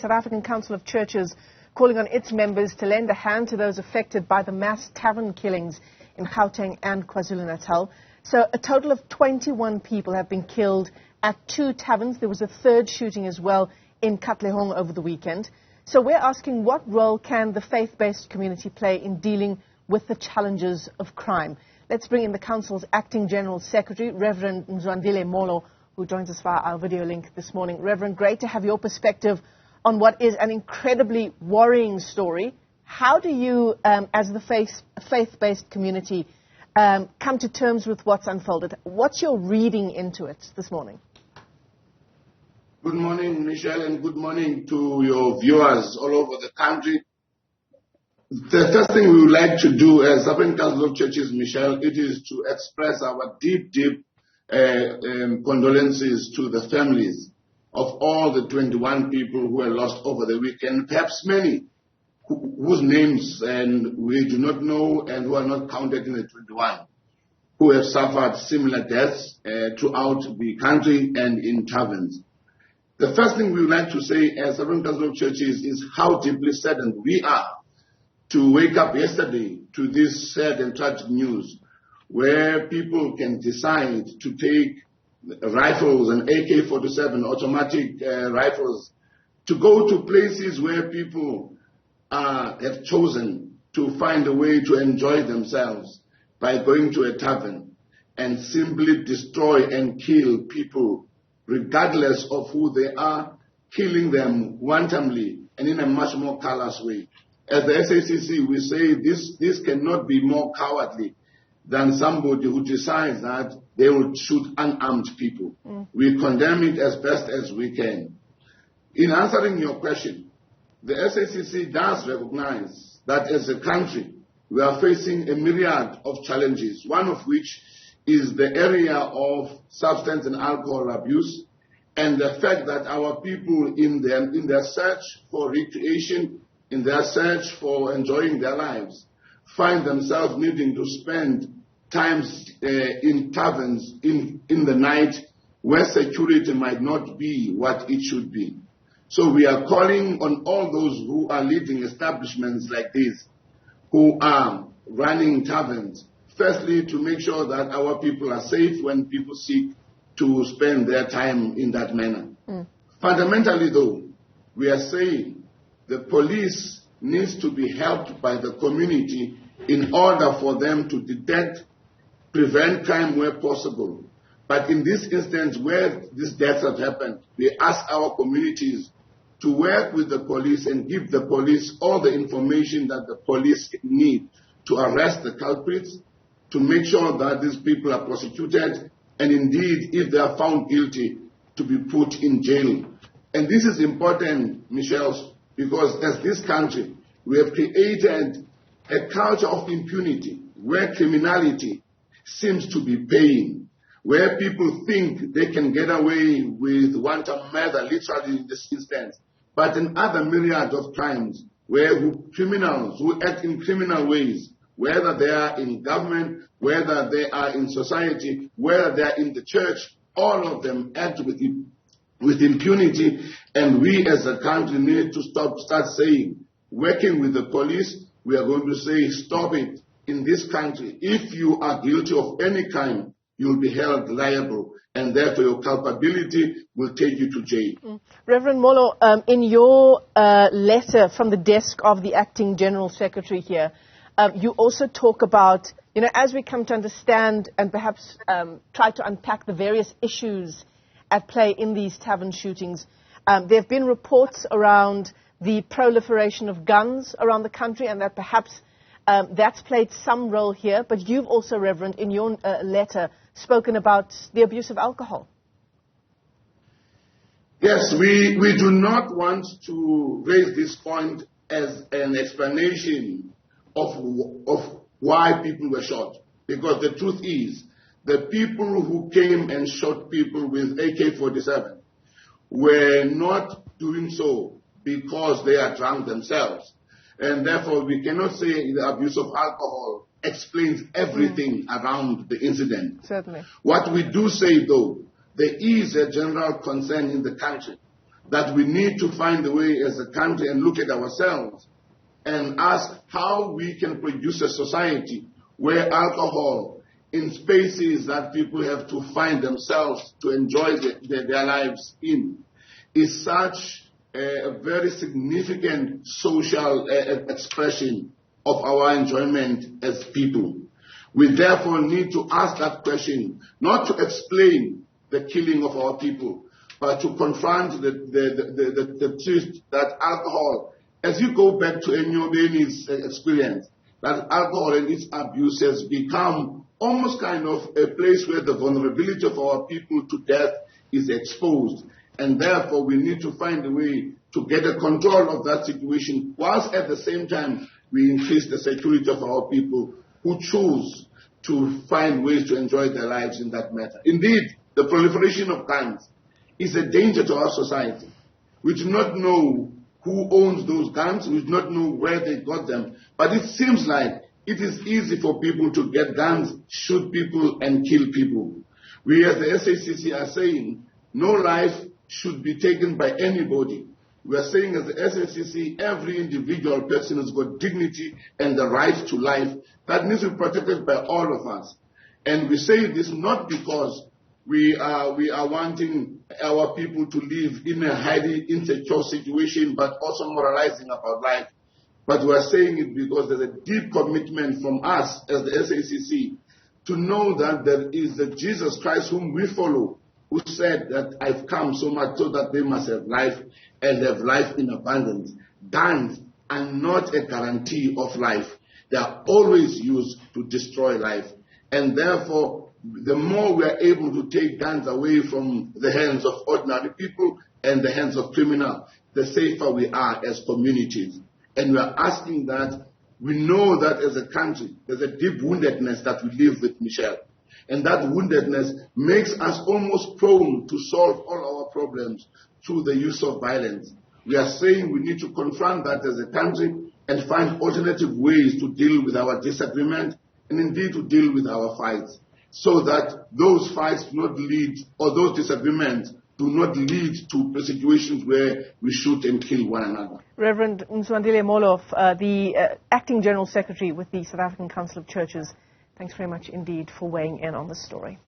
South African Council of Churches calling on its members to lend a hand to those affected by the mass tavern killings in Gauteng and KwaZulu Natal. So a total of 21 people have been killed at 2 taverns. There was a third shooting as well in Katlehong over the weekend. So we're asking, what role can the faith-based community play in dealing with the challenges of crime? Let's bring in the Council's Acting General Secretary, Reverend Mzwandile Molo, who joins us via our video link this morning. Reverend, great to have your perspective on what is an incredibly worrying story. How do you, as the faith-based community, come to terms with what's unfolded? What's your reading into it this morning? Good morning, Michelle, and good morning to your viewers all over the country. The first thing we would like to do as Southern Council of Churches, Michelle, it is to express our deep condolences to the families of all the 21 people who were lost over the weekend, perhaps many whose names and we do not know and who are not counted in the 21, who have suffered similar deaths throughout the country and in taverns. The first thing we would like to say as Southern Council of Churches is how deeply saddened we are to wake up yesterday to this sad and tragic news where people can decide to take rifles and AK-47 automatic rifles to go to places where people have chosen to find a way to enjoy themselves by going to a tavern and simply destroy and kill people regardless of who they are, killing them wantonly and in a much more callous way. As the SACC, we say this cannot be more cowardly than somebody who decides that they will shoot unarmed people. We condemn it as best as we can. In answering your question, the SACC does recognize that as a country, we are facing a myriad of challenges, one of which is the area of substance and alcohol abuse, and the fact that our people in their search for recreation, in their search for enjoying their lives, find themselves needing to spend times in taverns in the night where security might not be what it should be. So we are calling on all those who are leading establishments like this, who are running taverns, firstly to make sure that our people are safe when people seek to spend their time in that manner. Fundamentally though, we are saying the police needs to be helped by the community in order for them to detect, prevent crime where possible. But in this instance where these deaths have happened, we ask our communities to work with the police and give the police all the information that the police need to arrest the culprits, to make sure that these people are prosecuted, and indeed, if they are found guilty, to be put in jail. And this is important, Michelle, because as this country, we have created a culture of impunity where criminality seems to be paying, where people think they can get away with wanton murder, literally in this instance, but in other myriad of crimes where criminals who act in criminal ways, whether they are in government, whether they are in society, whether they are in the church, all of them act with impunity, and we as a country need to start saying, working with the police, we are going to say, stop it. In this country, if you are guilty of any crime, you will be held liable, and therefore your culpability will take you to jail. Reverend Molo, in your letter from the desk of the Acting General Secretary here, you also talk about, as we come to understand and perhaps try to unpack the various issues at play in these tavern shootings, there have been reports around the proliferation of guns around the country and that perhaps that's played some role here. But you've also, Reverend, in your letter, spoken about the abuse of alcohol. Yes, we do not want to raise this point as an explanation of why people were shot. Because the truth is, the people who came and shot people with AK-47 were not doing so because they are drunk themselves. And therefore, we cannot say the abuse of alcohol explains everything around the incident. Certainly. What we do say, though, there is a general concern in the country that we need to find a way as a country and look at ourselves and ask how we can produce a society where alcohol in spaces that people have to find themselves to enjoy their lives in is such a very significant social expression of our enjoyment as people. We therefore need to ask that question, not to explain the killing of our people, but to confront the truth that alcohol, as you go back to Enyobeni's experience, that alcohol and its abuse has become almost kind of a place where the vulnerability of our people to death is exposed. And therefore we need to find a way to get a control of that situation, whilst at the same time we increase the security of our people who choose to find ways to enjoy their lives in that matter. Indeed, the proliferation of guns is a danger to our society. We do not know who owns those guns, we do not know where they got them, but it seems like it is easy for people to get guns, shoot people, and kill people. We as the SACC are saying, no life should be taken by anybody. We are saying as the SACC, every individual person has got dignity and the right to life that needs to be protected by all of us. And we say this not because we are wanting our people to live in a highly insecure situation, but also moralizing about life. But we are saying it because there's a deep commitment from us as the SACC to know that there is the Jesus Christ whom we follow, who said that I've come so much so that they must have life and have life in abundance. Guns are not a guarantee of life. They are always used to destroy life. And therefore, the more we are able to take guns away from the hands of ordinary people and the hands of criminals, the safer we are as communities. And we are asking that we know that as a country, there's a deep woundedness that we live with, Michelle. And that woundedness makes us almost prone to solve all our problems through the use of violence. We are saying we need to confront that as a country and find alternative ways to deal with our disagreement and indeed to deal with our fights, so that those fights do not lead, or those disagreements do not lead to situations where we shoot and kill one another. Reverend Mzwandile Molo, the Acting General Secretary with the South African Council of Churches, thanks very much indeed for weighing in on this story.